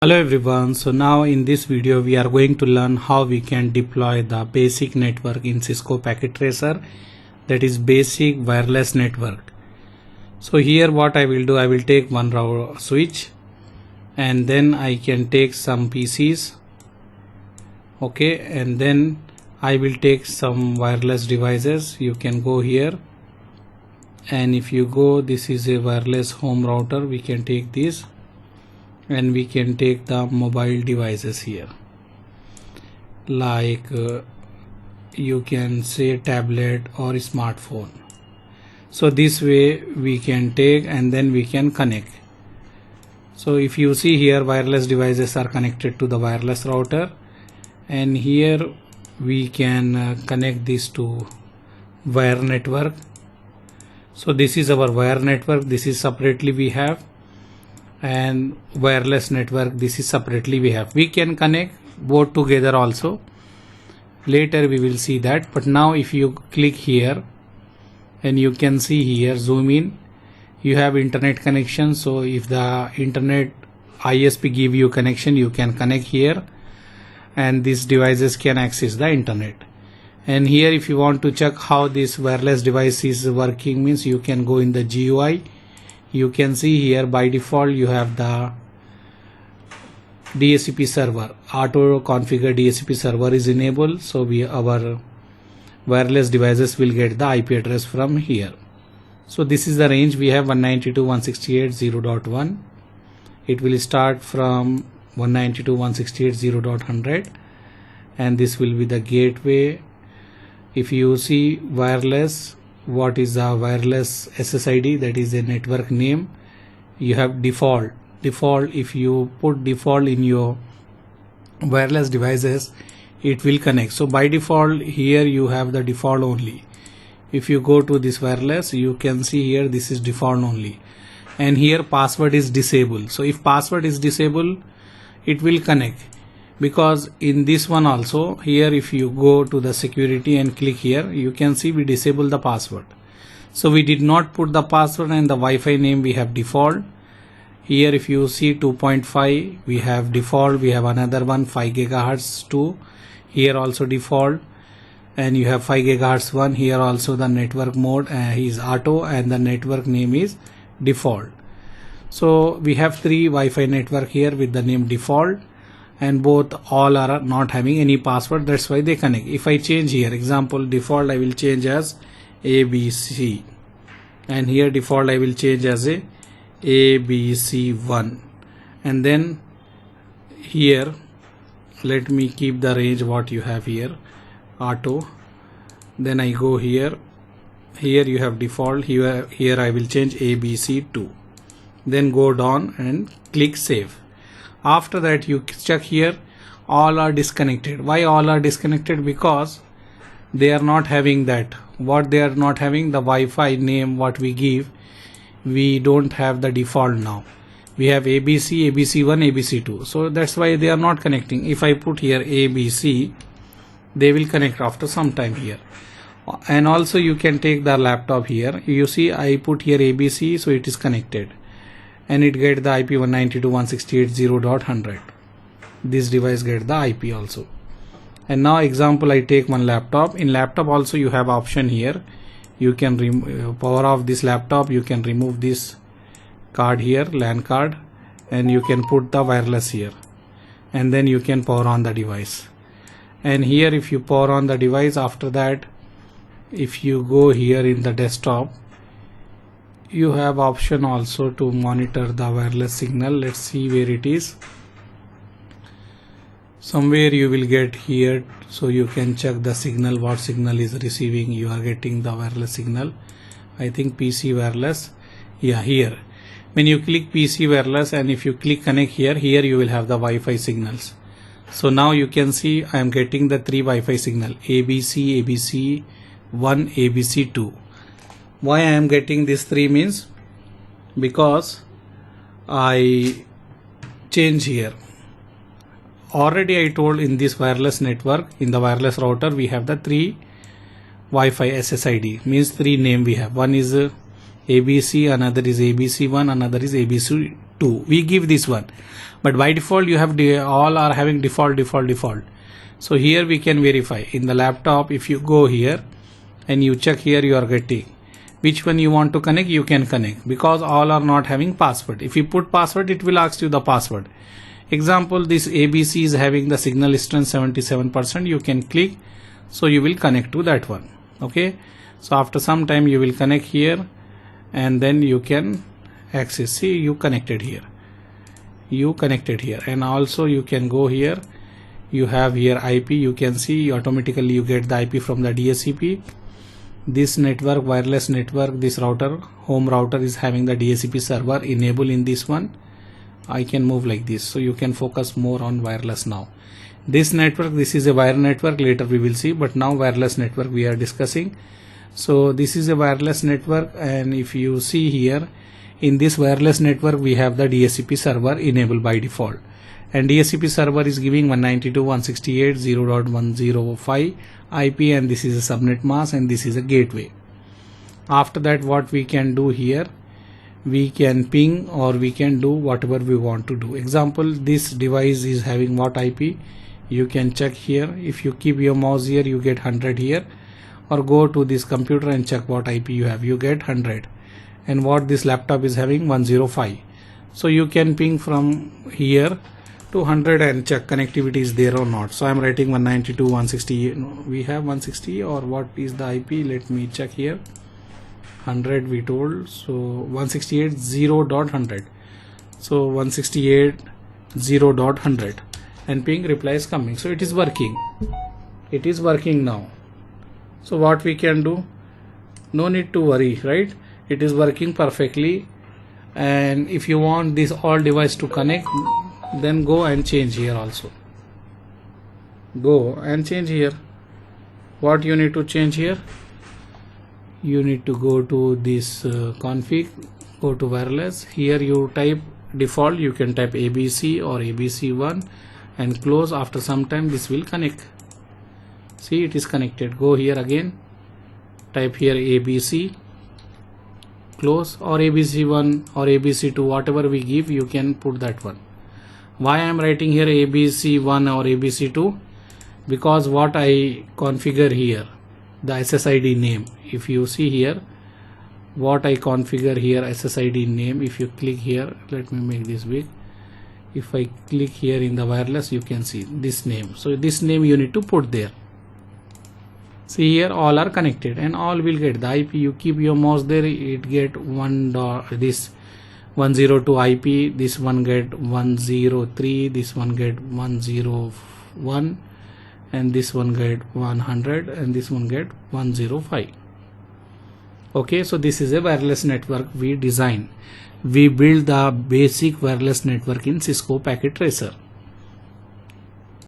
Hello everyone, so now in this video we are going to learn how we can deploy the basic network in CISCO Packet Tracer, that is basic wireless network. So here what I will do, I will take one router switch and then I can take some PCs, okay, and then I will take some wireless devices. You can go here and if you go, this is a wireless home router, we can take this. And we can take the mobile devices here, like you can say tablet or smartphone. So this way we can take and then we can connect. So if you see here, wireless devices are connected to the wireless router, and here we can connect this to wire network. So this is our wire network, this is separately we have, and wireless network, this is separately we have. We can connect both together also, later we will see that. But now if you click here and you can see here, zoom in, you have internet connection. So if the internet ISP give you connection, you can connect here and these devices can access the internet. And here if you want to check how this wireless device is working, means you can go in the GUI. You can see here by default you have the DHCP server, auto configure DHCP server is enabled, so our wireless devices will get the IP address from here. So this is the range, we have 192.168.0.1. it will start from 192.168.0.100 and this will be the gateway. If you see wireless, what is the wireless SSID, that is a network name. You have default. If you put default in your wireless devices, it will connect. So by default here you have the default only. If you go to this wireless, you can see here this is default only, and here password is disabled. So if password is disabled, it will connect, because in this one also, here if you go to the security and click here, you can see we disable the password. So we did not put the password, and the Wi-Fi name we have default. Here if you see 2.5 we have default, we have another one 5 GHz 2, here also default, and you have 5 GHz 1, here also the network mode is auto and the network name is default. So we have 3 Wi-Fi network here with the name default, and both all are not having any password, that's why they connect. If I change here, example default I will change as ABC, and here default I will change as a ABC1, and then here let me keep the range what you have here, auto. Then I go here you have default, here I will change ABC2, then go down and click save. After that you check here, all are disconnected. Why all are disconnected? Because they are not having that. What they are not having, the Wi-Fi name what we give, we don't have the default now. We have ABC, ABC1, ABC2. So that's why they are not connecting. If I put here ABC, they will connect after some time here. And also you can take the laptop here. You see I put here ABC, so it is connected. And it get the IP 192.168.0.100. This device get the IP also. And now example I take one laptop. In laptop also you have option here. You can power off this laptop. You can remove this card here, LAN card, and you can put the wireless here. And then you can power on the device. And here if you power on the device, after that if you go here in the desktop, you have option also to monitor the wireless signal. Let's see where it is. Somewhere you will get here, so you can check the signal, what signal is receiving. You are getting the wireless signal, I think PC wireless. Yeah, here when you click PC wireless and if you click connect here you will have the Wi-Fi signals. So now you can see I am getting the 3 Wi-Fi signal, ABC, ABC1, ABC2. Why I am getting these 3 means, because I change here. Already I told in this wireless network, in the wireless router we have the 3 Wi-Fi SSID, means 3 name we have. One is ABC, another is ABC1, another is ABC2. 2. We give this one, but by default you have all are having default. So here we can verify in the laptop. If you go here and you check here, you are getting which one you want to connect, you can connect, because all are not having password. If you put password, it will ask you the password. Example, this ABC is having the signal strength 77%. You can click, so you will connect to that one. Okay, so after some time you will connect here, and then you can access. See, you connected here, and also you can go here. You have here IP. You can see automatically you get the IP from the DHCP. This network, wireless network, this router, home router is having the DHCP server enabled in this one. I can move like this, so you can focus more on wireless now. This network, this is a wire network, later we will see, but now wireless network we are discussing. So this is a wireless network, and if you see here in this wireless network we have the DHCP server enabled by default, and DHCP server is giving 192.168.0.105 IP, and this is a subnet mask, and this is a gateway. After that, what we can do here, we can ping, or we can do whatever we want to do. Example, this device is having what IP, you can check here. If you keep your mouse here, you get 100 here, or go to this computer and check what IP you have, you get 100, and what this laptop is having 105. So you can ping from here to 100 and check connectivity is there or not. So I'm writing 192.168. We have 160, or what is the IP? Let me check here. 100 we told, so 168.0.100. So 168.0.100, and ping reply is coming. So it is working. It is working now. So what we can do? No need to worry, right? It is working perfectly. And if you want this all device to connect, then go and change here also. Go and change here. What you need to change here? You need to go to this config, go to wireless. Here you type default, you can type ABC or ABC1 and close. After some time this will connect. See, it is connected. Go here again, type here ABC, close, or ABC1 or ABC2, whatever we give, you can put that one. Why I am writing here ABC1 or ABC2? Because what I configure here, the SSID name, if you see here what I configure here, SSID name, if you click here, let me make this big. If I click here in the wireless, you can see this name. So this name you need to put there. See here, all are connected and all will get the IP. You keep your mouse there, it get this 102 IP, this one get 103, this one get 101, and this one get 100, and this one get 105. Okay, so this is a wireless network we design. We build the basic wireless network in CISCO Packet Tracer.